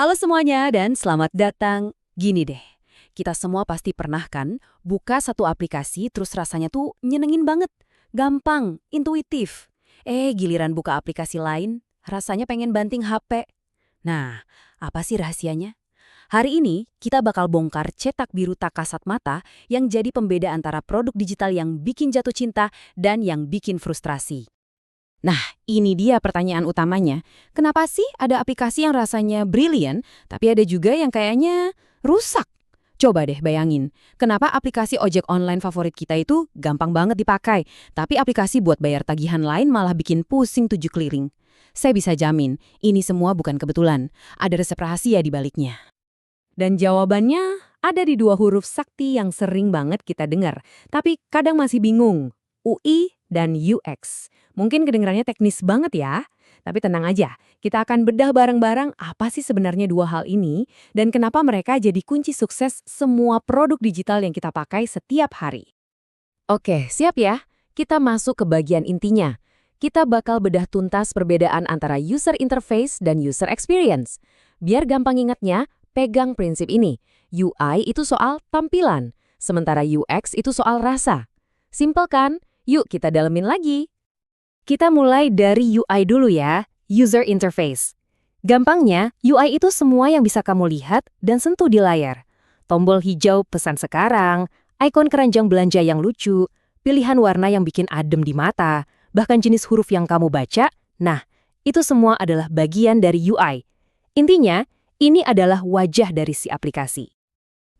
Halo semuanya dan selamat datang. Gini deh, kita semua pasti pernah kan buka satu aplikasi terus rasanya tuh nyenengin banget. Gampang, intuitif. Giliran buka aplikasi lain, rasanya pengen banting HP. Nah, apa sih rahasianya? Hari ini kita bakal bongkar cetak biru tak kasat mata yang jadi pembeda antara produk digital yang bikin jatuh cinta dan yang bikin frustrasi. Nah, ini dia pertanyaan utamanya. Kenapa sih ada aplikasi yang rasanya brilian, tapi ada juga yang kayaknya rusak? Coba deh bayangin, kenapa aplikasi ojek online favorit kita itu gampang banget dipakai, tapi aplikasi buat bayar tagihan lain malah bikin pusing 7 keliling. Saya bisa jamin, ini semua bukan kebetulan. Ada resep rahasia di baliknya. Dan jawabannya ada di dua huruf sakti yang sering banget kita dengar, tapi kadang masih bingung. UI dan UX. Mungkin kedengarannya teknis banget ya, tapi tenang aja, kita akan bedah bareng-bareng apa sih sebenarnya dua hal ini dan kenapa mereka jadi kunci sukses semua produk digital yang kita pakai setiap hari. Oke, siap ya? Kita masuk ke bagian intinya. Kita bakal bedah tuntas perbedaan antara user interface dan user experience. Biar gampang ingatnya, pegang prinsip ini. UI itu soal tampilan, sementara UX itu soal rasa. Simpel kan? Yuk kita dalemin lagi. Kita mulai dari UI dulu ya, user interface. Gampangnya, UI itu semua yang bisa kamu lihat dan sentuh di layar. Tombol hijau pesan sekarang, ikon keranjang belanja yang lucu, pilihan warna yang bikin adem di mata, bahkan jenis huruf yang kamu baca, nah, itu semua adalah bagian dari UI. Intinya, ini adalah wajah dari si aplikasi.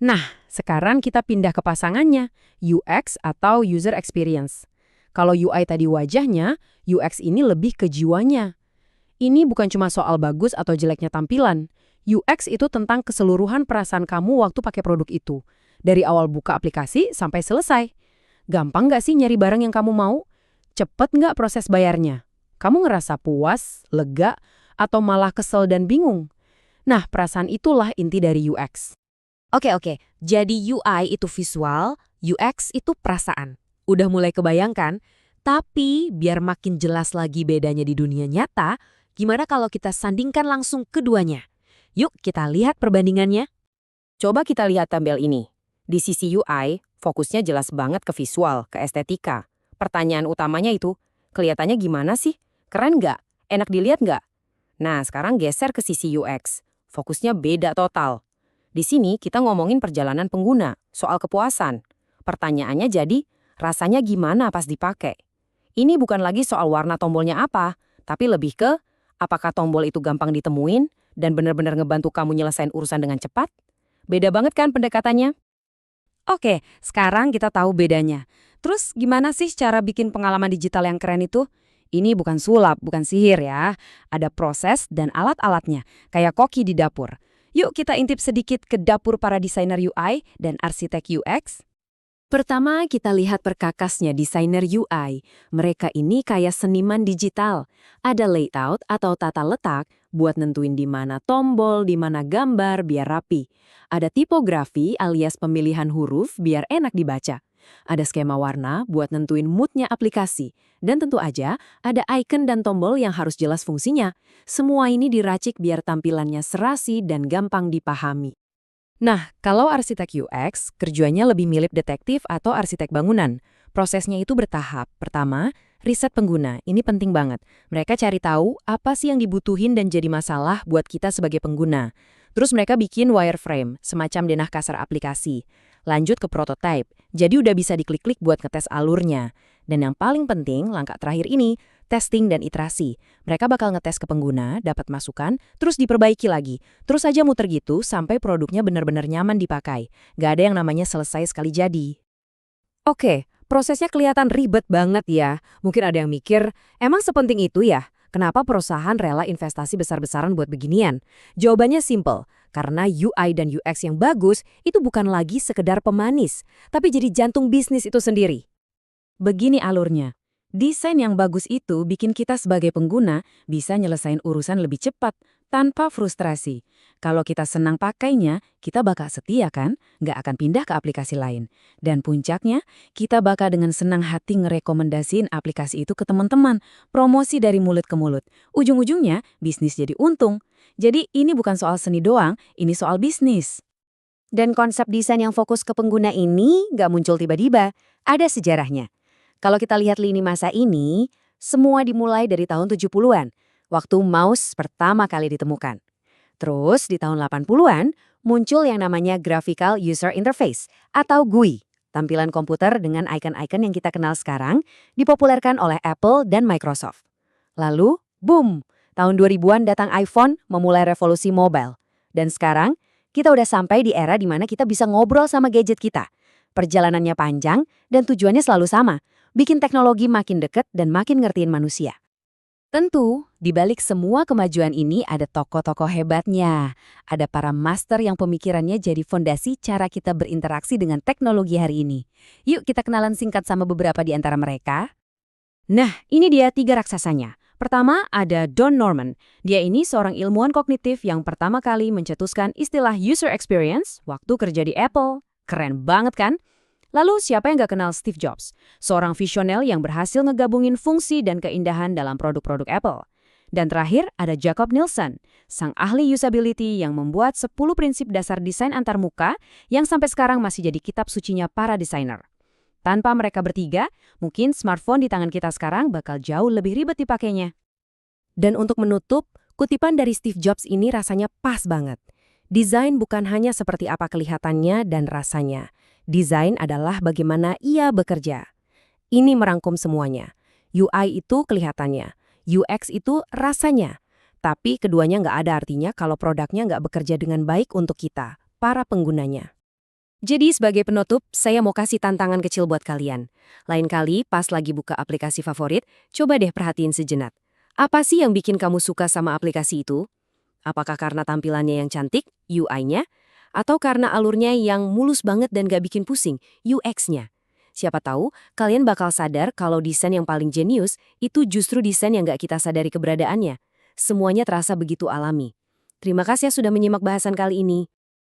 Nah, sekarang kita pindah ke pasangannya, UX atau user experience. Kalau UI tadi wajahnya, UX ini lebih ke jiwanya. Ini bukan cuma soal bagus atau jeleknya tampilan. UX itu tentang keseluruhan perasaan kamu waktu pakai produk itu. Dari awal buka aplikasi sampai selesai. Gampang nggak sih nyari barang yang kamu mau? Cepet nggak proses bayarnya? Kamu ngerasa puas, lega, atau malah kesel dan bingung? Nah, perasaan itulah inti dari UX. Oke, jadi UI itu visual, UX itu perasaan. Udah mulai kebayangkan? Tapi biar makin jelas lagi bedanya di dunia nyata, gimana kalau kita sandingkan langsung keduanya? Yuk kita lihat perbandingannya. Coba kita lihat tabel ini. Di sisi UI, fokusnya jelas banget ke visual, ke estetika. Pertanyaan utamanya itu, kelihatannya gimana sih? Keren nggak? Enak dilihat nggak? Nah, sekarang geser ke sisi UX. Fokusnya beda total. Di sini kita ngomongin perjalanan pengguna, soal kepuasan. Pertanyaannya jadi, rasanya gimana pas dipakai? Ini bukan lagi soal warna tombolnya apa, tapi lebih ke apakah tombol itu gampang ditemuin dan benar-benar ngebantu kamu nyelesain urusan dengan cepat? Beda banget kan pendekatannya? Oke, sekarang kita tahu bedanya. Terus gimana sih cara bikin pengalaman digital yang keren itu? Ini bukan sulap, bukan sihir ya. Ada proses dan alat-alatnya, kayak koki di dapur. Yuk kita intip sedikit ke dapur para desainer UI dan arsitek UX. Pertama, kita lihat perkakasnya desainer UI. Mereka ini kayak seniman digital. Ada layout atau tata letak buat nentuin di mana tombol, di mana gambar biar rapi. Ada tipografi alias pemilihan huruf biar enak dibaca. Ada skema warna buat nentuin moodnya aplikasi. Dan tentu aja ada icon dan tombol yang harus jelas fungsinya. Semua ini diracik biar tampilannya serasi dan gampang dipahami. Nah, kalau arsitek UX, kerjanya lebih mirip detektif atau arsitek bangunan. Prosesnya itu bertahap. Pertama, riset pengguna. Ini penting banget. Mereka cari tahu apa sih yang dibutuhin dan jadi masalah buat kita sebagai pengguna. Terus mereka bikin wireframe, semacam denah kasar aplikasi. Lanjut ke prototype, jadi udah bisa diklik-klik buat ngetes alurnya. Dan yang paling penting, langkah terakhir ini, testing dan iterasi. Mereka bakal ngetes ke pengguna, dapat masukan, terus diperbaiki lagi. Terus aja muter gitu sampai produknya benar-benar nyaman dipakai. Gak ada yang namanya selesai sekali jadi. Oke, prosesnya kelihatan ribet banget ya. Mungkin ada yang mikir, emang sepenting itu ya? Kenapa perusahaan rela investasi besar-besaran buat beginian? Jawabannya simple, karena UI dan UX yang bagus itu bukan lagi sekedar pemanis, tapi jadi jantung bisnis itu sendiri. Begini alurnya. Desain yang bagus itu bikin kita sebagai pengguna bisa nyelesain urusan lebih cepat, tanpa frustrasi. Kalau kita senang pakainya, kita bakal setia kan? Nggak akan pindah ke aplikasi lain. Dan puncaknya, kita bakal dengan senang hati ngerekomendasiin aplikasi itu ke teman-teman. Promosi dari mulut ke mulut. Ujung-ujungnya, bisnis jadi untung. Jadi ini bukan soal seni doang, ini soal bisnis. Dan konsep desain yang fokus ke pengguna ini nggak muncul tiba-tiba, ada sejarahnya. Kalau kita lihat lini masa ini, semua dimulai dari tahun 70-an, waktu mouse pertama kali ditemukan. Terus di tahun 80-an, muncul yang namanya Graphical User Interface atau GUI. Tampilan komputer dengan icon-icon yang kita kenal sekarang dipopulerkan oleh Apple dan Microsoft. Lalu, boom, tahun 2000-an datang iPhone memulai revolusi mobile. Dan sekarang, kita udah sampai di era di mana kita bisa ngobrol sama gadget kita. Perjalanannya panjang dan tujuannya selalu sama, bikin teknologi makin dekat dan makin ngertiin manusia. Tentu, di balik semua kemajuan ini ada tokoh-tokoh hebatnya. Ada para master yang pemikirannya jadi fondasi cara kita berinteraksi dengan teknologi hari ini. Yuk kita kenalan singkat sama beberapa di antara mereka. Nah, ini dia 3 raksasanya. Pertama, ada Don Norman. Dia ini seorang ilmuwan kognitif yang pertama kali mencetuskan istilah user experience waktu kerja di Apple. Keren banget kan? Lalu siapa yang gak kenal Steve Jobs? Seorang visioner yang berhasil ngegabungin fungsi dan keindahan dalam produk-produk Apple. Dan terakhir ada Jacob Nielsen, sang ahli usability yang membuat 10 prinsip dasar desain antarmuka yang sampai sekarang masih jadi kitab sucinya para desainer. Tanpa mereka bertiga, mungkin smartphone di tangan kita sekarang bakal jauh lebih ribet dipakainya. Dan untuk menutup, kutipan dari Steve Jobs ini rasanya pas banget. Desain bukan hanya seperti apa kelihatannya dan rasanya. Desain adalah bagaimana ia bekerja. Ini merangkum semuanya. UI itu kelihatannya, UX itu rasanya. Tapi keduanya nggak ada artinya kalau produknya nggak bekerja dengan baik untuk kita, para penggunanya. Jadi sebagai penutup, saya mau kasih tantangan kecil buat kalian. Lain kali pas lagi buka aplikasi favorit, coba deh perhatiin sejenak. Apa sih yang bikin kamu suka sama aplikasi itu? Apakah karena tampilannya yang cantik, UI-nya? Atau karena alurnya yang mulus banget dan gak bikin pusing, UX-nya? Siapa tahu, kalian bakal sadar kalau desain yang paling jenius itu justru desain yang gak kita sadari keberadaannya. Semuanya terasa begitu alami. Terima kasih sudah menyimak bahasan kali ini.